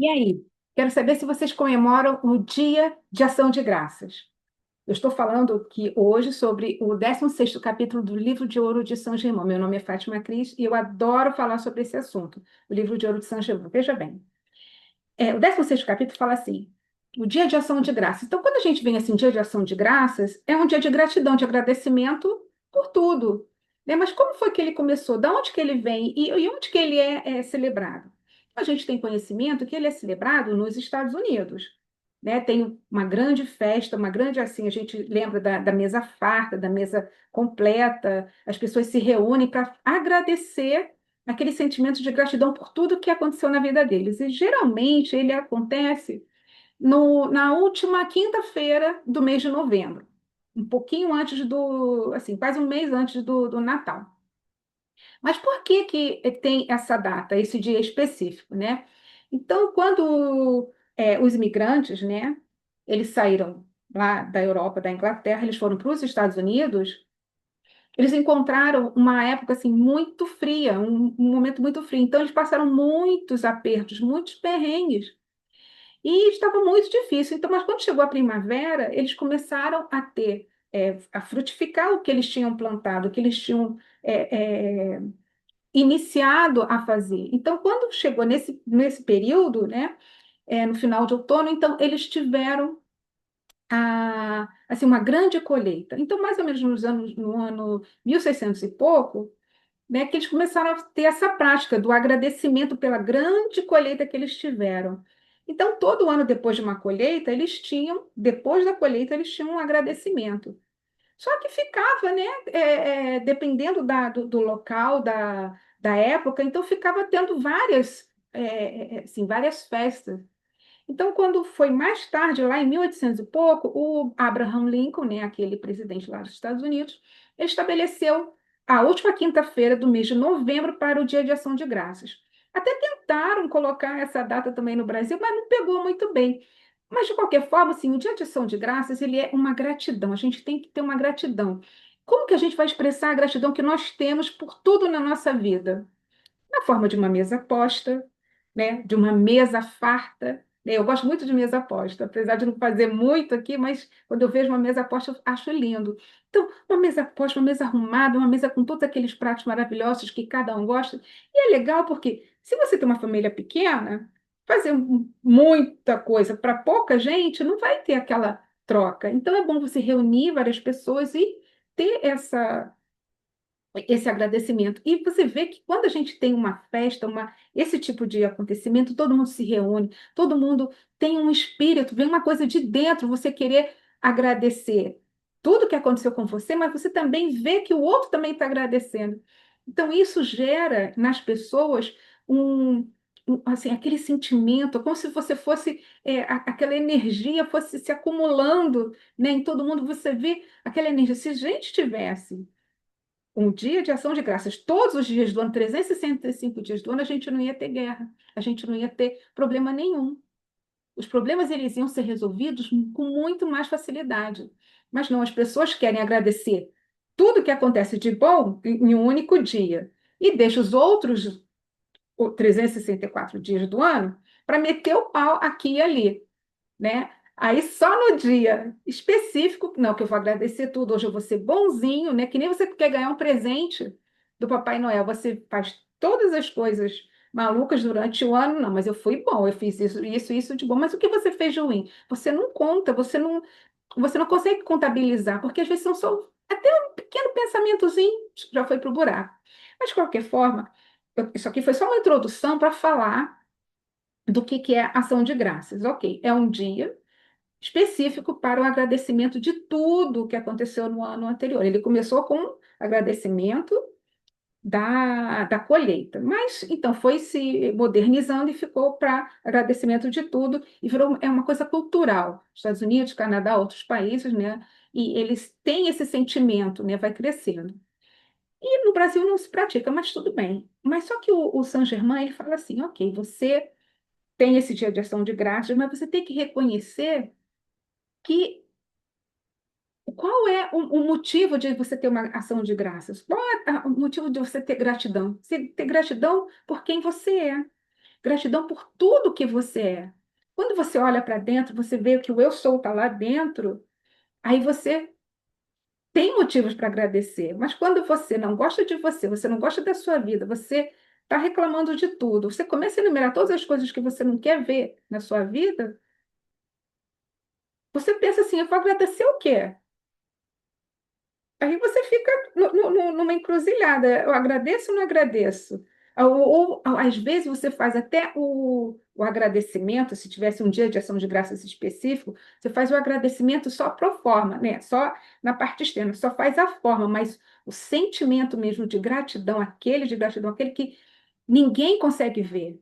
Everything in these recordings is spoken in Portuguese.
E aí? Quero saber se vocês comemoram o Dia de Ação de Graças. Eu estou falando aqui hoje sobre o 16º capítulo do Livro de Ouro de São Germão. Meu nome é Fátima Cris e eu adoro falar sobre esse assunto, o Livro de Ouro de São Germão. Veja bem, o 16º capítulo fala assim, o Dia de Ação de Graças. Então, quando a gente vem assim, Dia de Ação de Graças, é um dia de gratidão, de agradecimento por tudo. Né? Mas como foi que ele começou? Da onde que ele vem e onde que ele é celebrado? A gente tem conhecimento que ele é celebrado nos Estados Unidos. Né? Tem uma grande festa, uma grande assim, a gente lembra da mesa farta, da mesa completa, as pessoas se reúnem para agradecer aquele sentimento de gratidão por tudo que aconteceu na vida deles. E geralmente ele acontece na última quinta-feira do mês de novembro, um pouquinho antes assim, quase um mês antes do Natal. Mas por que que tem essa data, esse dia específico, né? Então, quando os imigrantes, né, eles saíram lá da Europa, da Inglaterra, eles foram para os Estados Unidos, eles encontraram uma época assim muito fria, um momento muito frio. Então eles passaram muitos apertos, muitos perrengues e estava muito difícil. Então, mas quando chegou a primavera, eles começaram a ter a frutificar o que eles tinham plantado, o que eles tinham iniciado a fazer. Então, quando chegou nesse período, né, no final de outono, então eles tiveram assim, uma grande colheita. Então, mais ou menos no ano 1600 e pouco, né, que eles começaram a ter essa prática do agradecimento pela grande colheita que eles tiveram. Então, todo ano depois de uma colheita, depois da colheita, eles tinham um agradecimento. Só que ficava, né, dependendo do local, da época, então ficava tendo assim, várias festas. Então, quando foi mais tarde, lá em 1800 e pouco, o Abraham Lincoln, né, aquele presidente lá dos Estados Unidos, ele estabeleceu a última quinta-feira do mês de novembro para o Dia de Ação de Graças. Até tentaram colocar essa data também no Brasil, mas não pegou muito bem. Mas, de qualquer forma, assim, o Dia de Ação de Graças, ele é uma gratidão. A gente tem que ter uma gratidão. Como que a gente vai expressar a gratidão que nós temos por tudo na nossa vida? Na forma de uma mesa posta, né? De uma mesa farta. Né? Eu gosto muito de mesa posta, apesar de não fazer muito aqui, mas quando eu vejo uma mesa posta, eu acho lindo. Então, uma mesa posta, uma mesa arrumada, uma mesa com todos aqueles pratos maravilhosos que cada um gosta. E é legal porque, se você tem uma família pequena, fazer muita coisa para pouca gente não vai ter aquela troca. Então, é bom você reunir várias pessoas e ter esse agradecimento. E você vê que quando a gente tem uma festa, esse tipo de acontecimento, todo mundo se reúne, todo mundo tem um espírito, vem uma coisa de dentro, você querer agradecer tudo que aconteceu com você, mas você também vê que o outro também está agradecendo. Então, isso gera nas pessoas assim, aquele sentimento, como se você fosse, aquela energia fosse se acumulando, né, em todo mundo. Você vê aquela energia. Se a gente tivesse um dia de ação de graças, todos os dias do ano, 365 dias do ano, a gente não ia ter guerra, a gente não ia ter problema nenhum. Os problemas eles iam ser resolvidos com muito mais facilidade. Mas não, as pessoas querem agradecer tudo que acontece de bom em um único dia e deixa os outros 364 dias do ano para meter o pau aqui e ali, né? Aí só no dia específico, não, que eu vou agradecer tudo, hoje eu vou ser bonzinho, né? Que nem você quer ganhar um presente do Papai Noel, você faz todas as coisas malucas durante o ano, não, mas eu fui bom, eu fiz isso de bom, mas o que você fez de ruim? Você não conta, você não consegue contabilizar, porque às vezes são só até um pequeno pensamentozinho já foi para o buraco. Mas de qualquer forma, isso aqui foi só uma introdução para falar do que é ação de graças. Ok, é um dia específico para o agradecimento de tudo que aconteceu no ano anterior. Ele começou com agradecimento da colheita, mas então foi se modernizando e ficou para agradecimento de tudo e virou uma coisa cultural. Estados Unidos, Canadá, outros países, né? E eles têm esse sentimento, né? Vai crescendo. E no Brasil não se pratica, mas tudo bem. Mas só que o Saint-Germain, ele fala assim, ok, você tem esse dia de ação de graças, mas você tem que reconhecer que qual é o motivo de você ter uma ação de graças? Qual é o motivo de você ter gratidão? Você ter gratidão por quem você é. gratidão por tudo que você é. Quando você olha para dentro, você vê que o eu sou está lá dentro, aí você tem motivos para agradecer. Mas quando você não gosta de você, você não gosta da sua vida, você está reclamando de tudo, você começa a enumerar todas as coisas que você não quer ver na sua vida, você pensa assim, eu vou agradecer o quê? Aí você fica numa encruzilhada. Eu agradeço ou não agradeço? Às vezes você faz até o agradecimento, se tivesse um dia de ação de graças específico, você faz o agradecimento só pro forma, né? Só na parte externa, só faz a forma, mas o sentimento mesmo de gratidão, aquele que ninguém consegue ver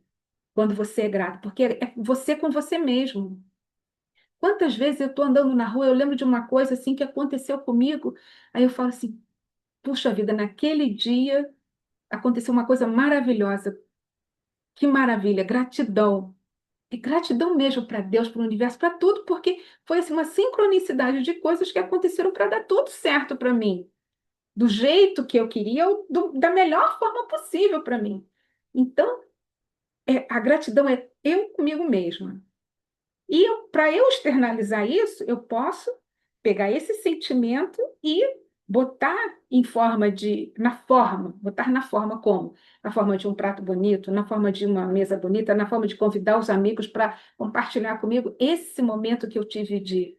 quando você é grato, porque é você com você mesmo. Quantas vezes eu estou andando na rua, eu lembro de uma coisa assim que aconteceu comigo, aí eu falo assim, puxa vida, naquele dia aconteceu uma coisa maravilhosa. Que maravilha, gratidão. E gratidão mesmo para Deus, para o universo, para tudo, porque foi assim, uma sincronicidade de coisas que aconteceram para dar tudo certo para mim, do jeito que eu queria, da melhor forma possível para mim. Então, a gratidão é eu comigo mesma. E para eu externalizar isso, eu posso pegar esse sentimento e botar botar na forma como? Na forma de um prato bonito, na forma de uma mesa bonita, na forma de convidar os amigos para compartilhar comigo esse momento que eu tive de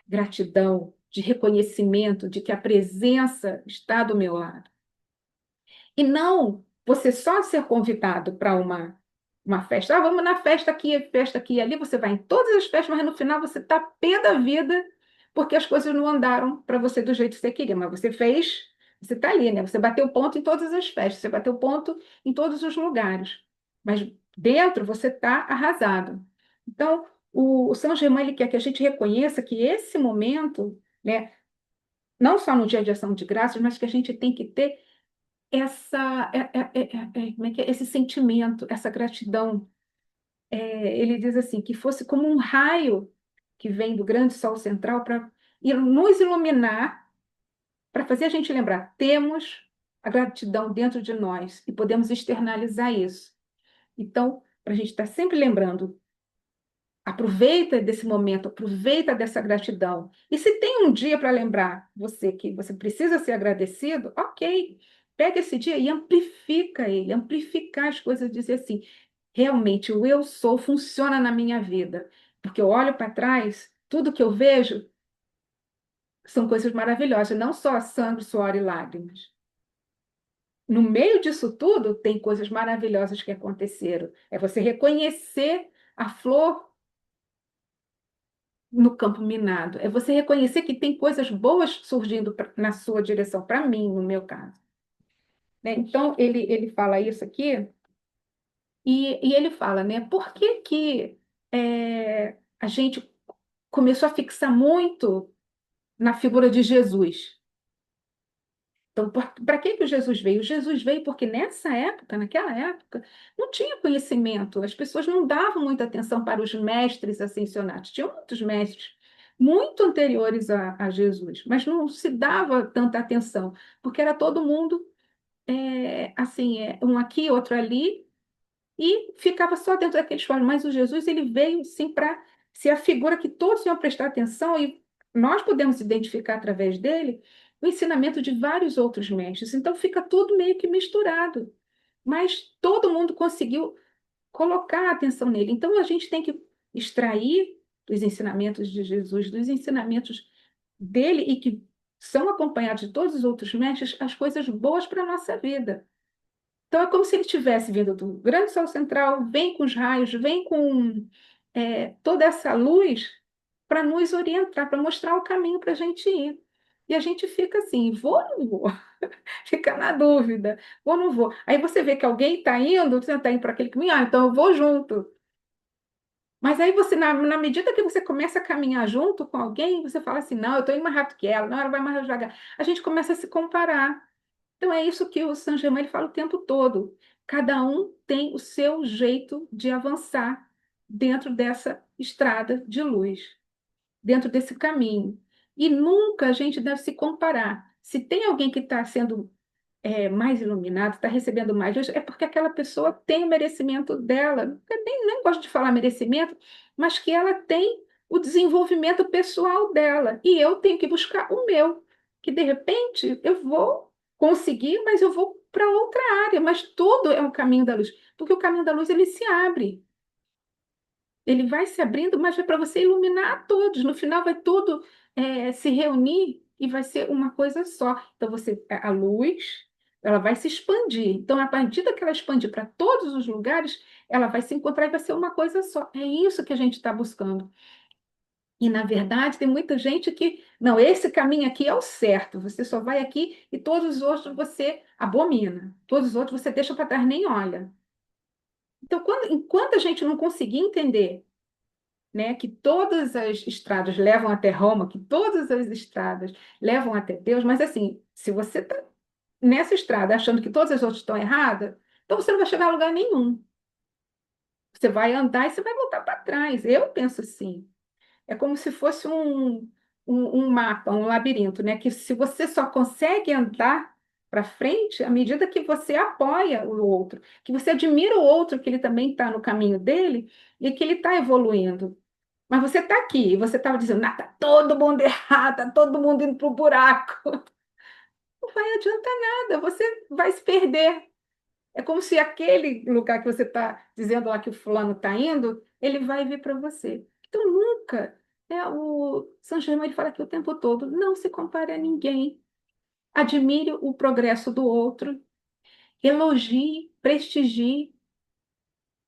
gratidão, de reconhecimento, de que a presença está do meu lado. E não você só ser convidado para uma festa. Ah, vamos na festa aqui e ali. Você vai em todas as festas, mas no final você está pé da vida porque as coisas não andaram para você do jeito que você queria. Mas você fez, você está ali, né? Você bateu ponto em todas as festas, você bateu ponto em todos os lugares. Mas dentro você está arrasado. Então, o São Germain ele quer que a gente reconheça que esse momento, né, não só no dia de ação de graças, mas que a gente tem que ter como é que é? Esse sentimento, essa gratidão. Ele diz assim, que fosse como um raio que vem do grande sol central para nos iluminar, para fazer a gente lembrar, temos a gratidão dentro de nós e podemos externalizar isso. Então, para a gente estar sempre lembrando, aproveita desse momento, aproveita dessa gratidão. E se tem um dia para lembrar você que você precisa ser agradecido, ok. Pega esse dia e amplifica ele, amplificar as coisas, dizer assim, realmente o eu sou funciona na minha vida. Porque eu olho para trás, tudo que eu vejo são coisas maravilhosas, não só sangue, suor e lágrimas. No meio disso tudo, tem coisas maravilhosas que aconteceram. É você reconhecer a flor no campo minado. É você reconhecer que tem coisas boas surgindo na sua direção, para mim, no meu caso. Né? Então, ele fala isso aqui, e ele fala, né? Por que que a gente começou a fixar muito na figura de Jesus? Então, para que que o Jesus veio? O Jesus veio porque nessa época, naquela época, não tinha conhecimento, as pessoas não davam muita atenção para os mestres ascensionados. Tinham muitos mestres muito anteriores a Jesus, mas não se dava tanta atenção, porque era todo mundo assim, um aqui, outro ali, e ficava só dentro daqueles formas. Mas o Jesus ele veio sim para ser a figura que todos iam prestar atenção e nós podemos identificar através dele o ensinamento de vários outros mestres. Então fica tudo meio que misturado, mas todo mundo conseguiu colocar a atenção nele. Então a gente tem que extrair dos ensinamentos de Jesus, dos ensinamentos dele e que são acompanhados de todos os outros mestres, as coisas boas para a nossa vida. Então, é como se ele tivesse vindo do grande sol central, vem com os raios, vem com toda essa luz para nos orientar, para mostrar o caminho para a gente ir. E a gente fica assim, vou ou não vou? Fica na dúvida, vou ou não vou? Aí você vê que alguém está indo, você está indo para aquele caminho, então eu vou junto. Mas aí você, na medida que você começa a caminhar junto com alguém, você fala assim, não, eu estou indo mais rápido que ela, não, ela vai mais devagar. A gente começa a se comparar. Então, é isso que o Saint-Germain ele fala o tempo todo. Cada um tem o seu jeito de avançar dentro dessa estrada de luz, dentro desse caminho. E nunca a gente deve se comparar. Se tem alguém que está sendo mais iluminado, está recebendo mais luz, é porque aquela pessoa tem o merecimento dela. Eu nem gosto de falar merecimento, mas que ela tem o desenvolvimento pessoal dela. E eu tenho que buscar o meu, que de repente eu vou conseguir, mas eu vou para outra área. Mas tudo é um caminho da luz, porque o caminho da luz ele se abre. Ele vai se abrindo, mas é para você iluminar a todos. No final vai tudo se reunir e vai ser uma coisa só. Então a luz, ela vai se expandir. Então, a medida que ela expandir para todos os lugares, ela vai se encontrar e vai ser uma coisa só. É isso que a gente está buscando. E, na verdade, tem muita gente que, não, esse caminho aqui é o certo. Você só vai aqui e todos os outros você abomina. Todos os outros você deixa para trás, nem olha. Então, enquanto a gente não conseguir entender, né, que todas as estradas levam até Roma, que todas as estradas levam até Deus, mas assim, se você está nessa estrada achando que todas as outras estão erradas, então você não vai chegar a lugar nenhum. Você vai andar e você vai voltar para trás. Eu penso assim. É como se fosse um mapa, um labirinto, né? Que se você só consegue andar para frente à medida que você apoia o outro, que você admira o outro, que ele também está no caminho dele e que ele está evoluindo. Mas você está aqui, e você estava dizendo, está todo mundo errado, está todo mundo indo para o buraco. Não vai adiantar nada, você vai se perder. É como se aquele lugar que você está dizendo lá que o fulano está indo, ele vai vir para você. Então, nunca. O São Germain ele fala aqui o tempo todo, não se compare a ninguém. Admire o progresso do outro, elogie, prestigie,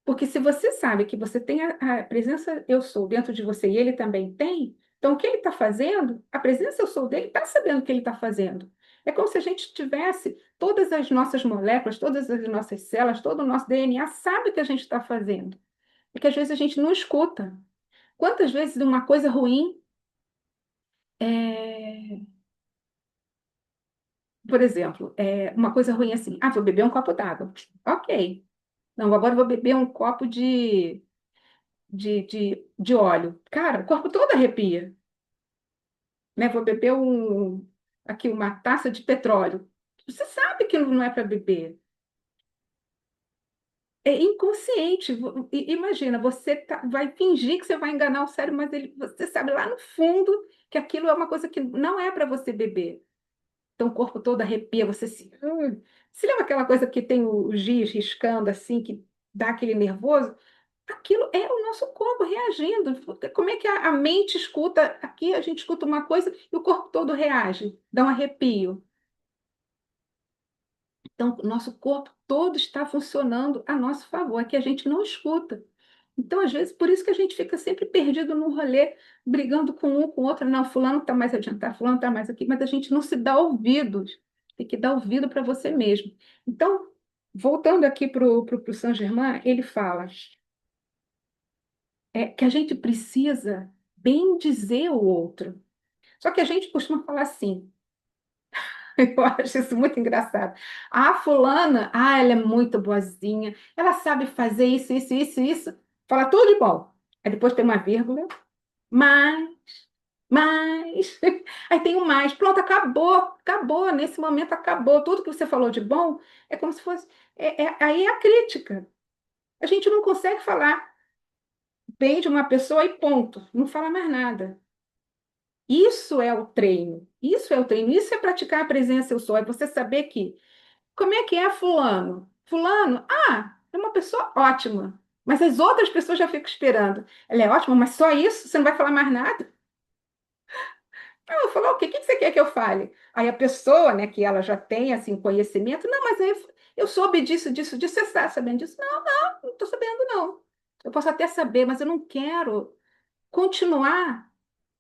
porque se você sabe que você tem a presença eu sou dentro de você e ele também tem, então o que ele está fazendo, a presença eu sou dele está sabendo o que ele está fazendo. É como se a gente tivesse todas as nossas moléculas, todas as nossas células, todo o nosso DNA sabe o que a gente está fazendo. É que às vezes a gente não escuta. Quantas vezes uma coisa ruim, é, por exemplo, uma coisa ruim assim, vou beber um copo d'água. Ok. Não, agora eu vou beber um copo de óleo. Cara, o corpo todo arrepia, né? Vou beber aqui uma taça de petróleo. Você sabe que não é para beber. É inconsciente. Imagina, você vai fingir que você vai enganar o cérebro, mas você sabe lá no fundo que aquilo é uma coisa que não é para você beber. Então o corpo todo arrepia, você se lembra aquela coisa que tem o giz riscando assim, que dá aquele nervoso? Aquilo é o nosso corpo reagindo. Como é que a mente escuta? Aqui a gente escuta uma coisa e o corpo todo reage, dá um arrepio. Então, o nosso corpo todo está funcionando a nosso favor, é que a gente não escuta. Então, às vezes, por isso que a gente fica sempre perdido num rolê, brigando com um, com o outro. Não, fulano está mais adiantado, fulano está mais aqui, mas a gente não se dá ouvidos. Tem que dar ouvido para você mesmo. Então, voltando aqui para o Saint-Germain, ele fala que a gente precisa bem dizer o outro. Só que a gente costuma falar assim, eu acho isso muito engraçado. A fulana, ela é muito boazinha, ela sabe fazer isso, isso, isso, isso. Fala tudo de bom. Aí depois tem uma vírgula, mas, mas. Aí tem um mais. Pronto, acabou, acabou. Nesse momento acabou. Tudo que você falou de bom é como se fosse. Aí é a crítica. A gente não consegue falar bem de uma pessoa e ponto. Não fala mais nada. Isso é o treino. Isso é o treino. Isso é praticar a presença eu sou. É você saber que como é que é fulano? Fulano, é uma pessoa ótima. Mas as outras pessoas já ficam esperando. Ela é ótima, mas só isso? Você não vai falar mais nada? Não, eu falo, o quê? O que você quer que eu fale? Aí a pessoa, né, que ela já tem, assim, conhecimento, não, mas eu soube disso, disso, disso, você está sabendo disso? Não, não estou sabendo, não. Eu posso até saber, mas eu não quero continuar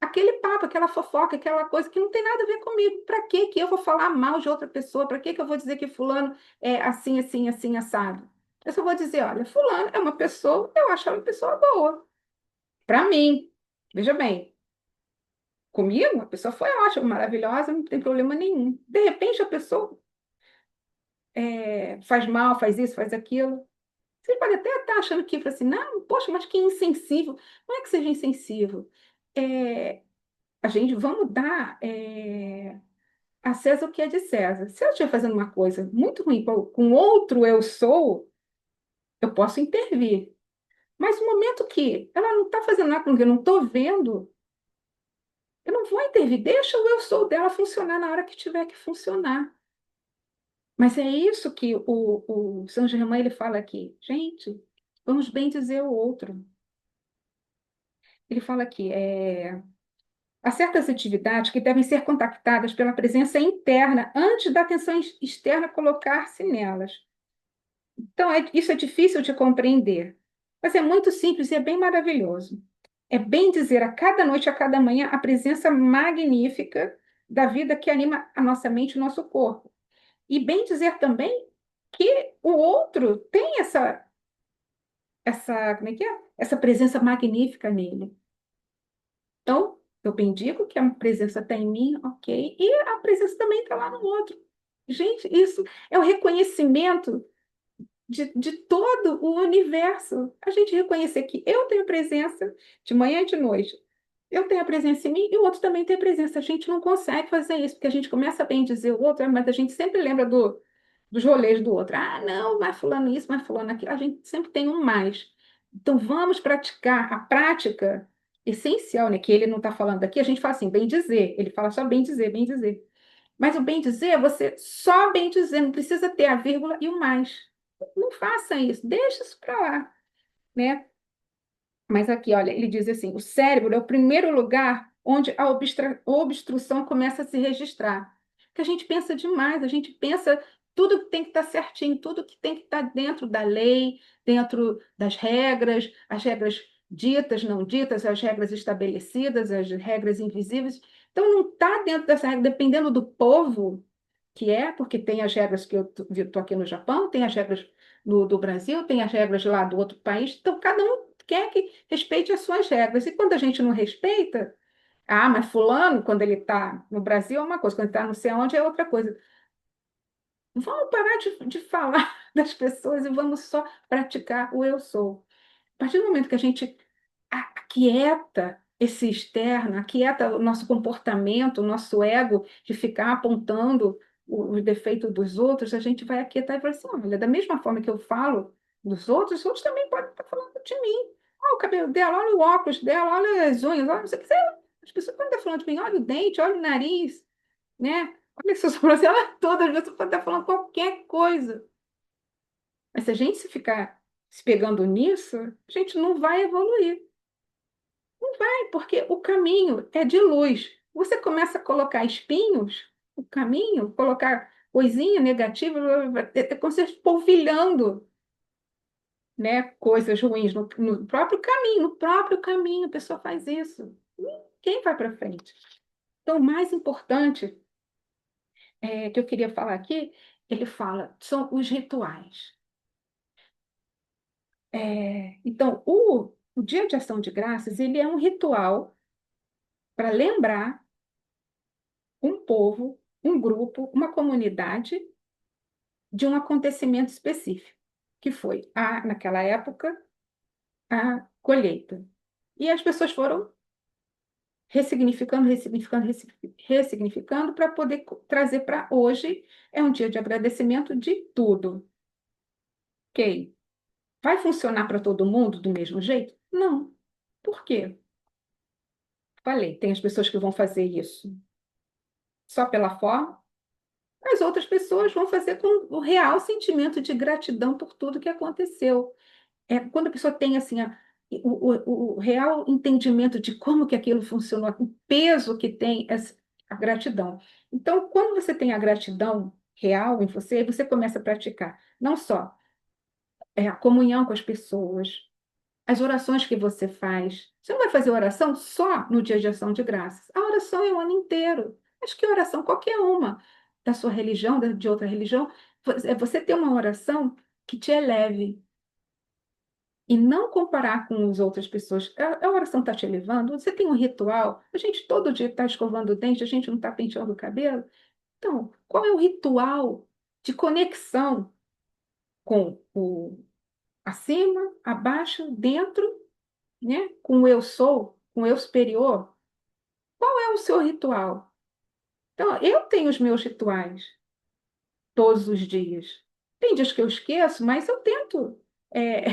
aquele papo, aquela fofoca, aquela coisa que não tem nada a ver comigo. Para que eu vou falar mal de outra pessoa? Para que eu vou dizer que fulano é assim, assim, assim, assado? Eu só vou dizer, olha, fulano é uma pessoa, eu acho ela uma pessoa boa. Para mim, veja bem, comigo a pessoa foi ótima, maravilhosa, não tem problema nenhum. De repente a pessoa faz mal, faz isso, faz aquilo. Você pode até estar achando que, assim, não, poxa, mas que insensível. Não é que seja insensível. É, a gente, vamos dar a César o que é de César. Se eu estiver fazendo uma coisa muito ruim com outro eu sou, eu posso intervir. Mas no momento que ela não está fazendo nada comigo, eu não estou vendo, eu não vou intervir. Deixa o eu sou dela funcionar na hora que tiver que funcionar. Mas é isso que o Saint Germain ele fala aqui. Gente, vamos bem dizer o outro. Ele fala aqui, há certas atividades que devem ser contactadas pela presença interna antes da atenção externa colocar-se nelas. Então, isso é difícil de compreender, mas é muito simples e é bem maravilhoso. É bem dizer a cada noite, a cada manhã, a presença magnífica da vida que anima a nossa mente e o nosso corpo. E bem dizer também que o outro tem como é que é? Essa presença magnífica nele. Então, eu bendigo que a presença está em mim, ok, e a presença também está lá no outro. Gente, isso é o reconhecimento de todo o universo. A gente reconhecer que eu tenho presença de manhã e de noite. Eu tenho a presença em mim e o outro também tem a presença. A gente não consegue fazer isso, porque a gente começa a bem dizer o outro, mas a gente sempre lembra dos rolês do outro. Ah, não, mas fulano isso, mas fulano aquilo. A gente sempre tem um mais. Então, vamos praticar a prática essencial, né? Que ele não está falando aqui, a gente fala assim, bem dizer. Ele fala só bem dizer, bem dizer. Mas o bem dizer é você só bem dizer, não precisa ter a vírgula e o mais. Não faça isso, deixa isso para lá, né? Mas aqui, olha, ele diz assim: o cérebro é o primeiro lugar onde a obstrução começa a se registrar. Porque a gente pensa demais, a gente pensa tudo que tem que estar certinho, tudo que tem que estar dentro da lei, dentro das regras, as regras ditas, não ditas, as regras estabelecidas, as regras invisíveis. Então, não está dentro dessa regra, dependendo do povo que é, porque tem as regras que eu estou aqui no Japão, tem as regras do Brasil, tem as regras lá do outro país, então cada um quer que respeite as suas regras. E quando a gente não respeita, ah, mas fulano, quando ele está no Brasil é uma coisa, quando ele está não sei onde é outra coisa. Vamos parar de falar das pessoas e vamos só praticar o eu sou. A partir do momento que a gente aquieta esse externo, aquieta o nosso comportamento, o nosso ego de ficar apontando os defeitos dos outros, a gente vai aquietar e falar assim, olha, da mesma forma que eu falo dos outros, os outros também podem estar falando de mim. Olha o cabelo dela, olha o óculos dela, olha as unhas, olha, se você quiser, as pessoas podem estar falando de mim, olha o dente, olha o nariz, né? Olha essas sobrancelhas todas, as pessoas podem estar falando qualquer coisa. Mas se a gente se ficar se pegando nisso, a gente não vai evoluir. Porque o caminho é de luz. Você começa a colocar espinhos, o caminho, colocar coisinha negativa, é como se estivesse polvilhando, né, coisas ruins no próprio caminho, a pessoa faz isso. Quem vai para frente? Então, o mais importante que eu queria falar aqui, ele fala, são os rituais. Então, o Dia de Ação de Graças, ele é um ritual para lembrar um povo, um grupo, uma comunidade de um acontecimento específico, que foi, naquela época, a colheita. E as pessoas foram ressignificando, ressignificando, ressignificando para poder trazer para hoje. É um dia de agradecimento de tudo. Ok? Vai funcionar para todo mundo do mesmo jeito? Não. Por quê? Falei, tem as pessoas que vão fazer isso só pela forma, as outras pessoas vão fazer com o real sentimento de gratidão por tudo que aconteceu. Quando a pessoa tem assim o real entendimento de como que aquilo funcionou, o peso que tem a gratidão. Então, quando você tem a gratidão real em você, você começa a praticar não só a comunhão com as pessoas, as orações que você faz. Você não vai fazer oração só no dia de ação de graças. A oração é o ano inteiro. Acho que oração, qualquer uma da sua religião, de outra religião, é você ter uma oração que te eleve, e não comparar com as outras pessoas. A oração está te elevando? Você tem um ritual? A gente todo dia está escovando o dente, a gente não está penteando o cabelo? Então, qual é o ritual de conexão com o acima, abaixo, dentro, né? Com o eu sou, com o eu superior? Qual é o seu ritual? Então, eu tenho os meus rituais todos os dias. Tem dias que eu esqueço, mas eu tento é,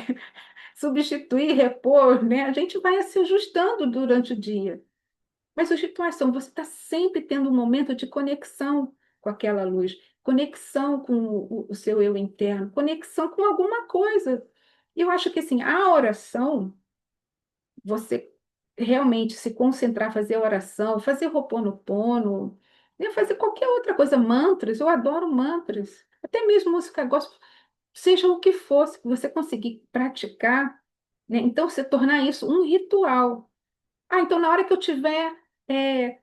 substituir, repor, né? A gente vai se ajustando durante o dia. Mas os rituais são, você está sempre tendo um momento de conexão com aquela luz, conexão com o seu eu interno, conexão com alguma coisa. E eu acho que assim, a oração, você realmente se concentrar, fazer oração, fazer Ho'oponopono, né, fazer qualquer outra coisa, mantras, eu adoro mantras, até mesmo música gospel, seja o que fosse, que você conseguir praticar, né, então se tornar isso um ritual. Ah, então na hora que eu estiver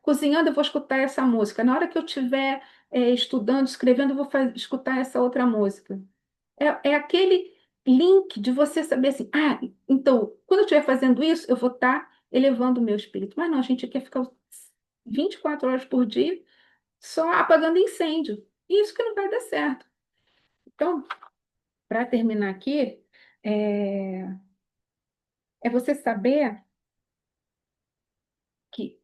cozinhando, eu vou escutar essa música. Na hora que eu estiver estudando, escrevendo, eu vou escutar essa outra música. É aquele link de você saber assim, ah, então, quando eu estiver fazendo isso, eu vou estar elevando o meu espírito. Mas não, a gente quer ficar 24 horas por dia só apagando incêndio. Isso que não vai dar certo. Então, para terminar aqui, é, é você saber que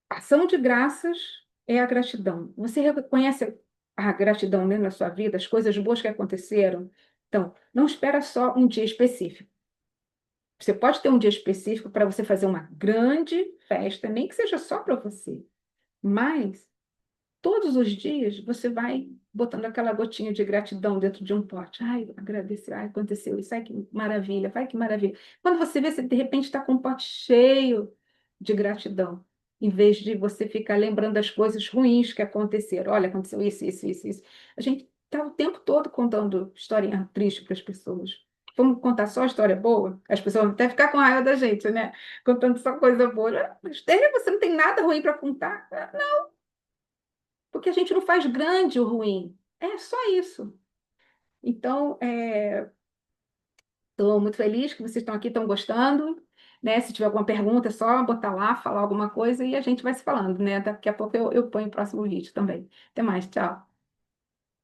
ação de graças é a gratidão. Você reconhece a gratidão dentro da sua vida, as coisas boas que aconteceram? Então, não espera só um dia específico. Você pode ter um dia específico para você fazer uma grande festa, nem que seja só para você. Mas todos os dias você vai botando aquela gotinha de gratidão dentro de um pote. Ai, agradecer, ai, aconteceu isso, ai, que maravilha, vai que maravilha. Quando você vê, você de repente está com um pote cheio de gratidão, em vez de você ficar lembrando das coisas ruins que aconteceram. Olha, aconteceu isso, isso, isso, isso. A gente está o tempo todo contando historinha triste para as pessoas. Vamos contar só história boa? As pessoas vão até ficar com raiva da gente, né? Contando só coisa boa. Mas você não tem nada ruim para contar? Porque a gente não faz grande o ruim. É só isso. Então, estou muito feliz que vocês estão aqui, estão gostando. Né? Se tiver alguma pergunta, é só botar lá, falar alguma coisa e a gente vai se falando, né? Daqui a pouco eu ponho o próximo vídeo também. Até mais, tchau.